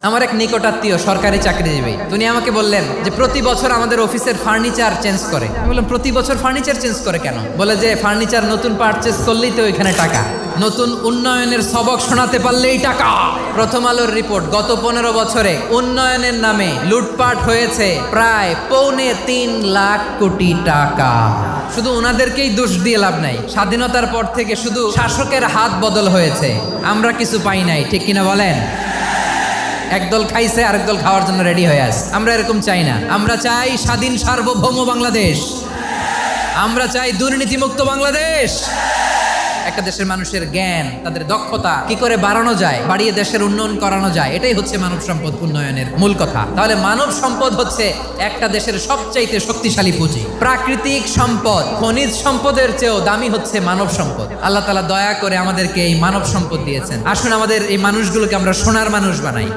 আমার এক নিকটাত্মীয় সরকারি চাকরিজীবী, তিনি আমাকে বললেন যে প্রতি বছর আমাদের অফিসের ফার্নিচার চেঞ্জ করে। আমি বললাম প্রতি বছর ফার্নিচার চেঞ্জ করে কেন? বলে যে ফার্নিচার নতুন পারচেজ করলেই তো এখানে টাকা, নতুন উন্নয়নের সবক শোনাতে পারলেই টাকা। প্রথম আলোর রিপোর্ট, গত 15 বছরে উন্নয়নের নামে লুটপাট হয়েছে প্রায় 3.25 লাখ কোটি টাকা। শুধু ওনাদেরকেই দোষ দিয়ে লাভ নাই, স্বাধীনতার পর থেকে শুধু শাসকের হাত বদল হয়েছে, আমরা কিছু পাই নাই। ঠিক কিনা বলেন? একদল খাইছে, আরেক দল খাওয়ার জন্য রেডি হয়ে আছে। আমরা এরকম চাই না। আমরা চাই স্বাধীন সার্বভৌম বাংলাদেশ, আমরা চাই দুর্নীতিমুক্ত বাংলাদেশ। একটা দেশের মানুষের জ্ঞান, তাদের দক্ষতা কি করে বাড়ানো যায়, বাড়িয়ে দেশের উন্নয়ন করানো যায়, এটাই হচ্ছে মানব সম্পদ উন্নয়নের মূল কথা। তাহলে মানব সম্পদ হচ্ছে একটা দেশের সবচাইতে শক্তিশালী পুঁজি। প্রাকৃতিক সম্পদ, খনিজ সম্পদের চেয়েও দামি হচ্ছে মানব সম্পদ। আল্লাহ তাআলা দয়া করে আমাদেরকে এই মানব সম্পদ দিয়েছেন। আসুন আমাদের এই মানুষগুলোকে আমরা সোনার মানুষ বানাই।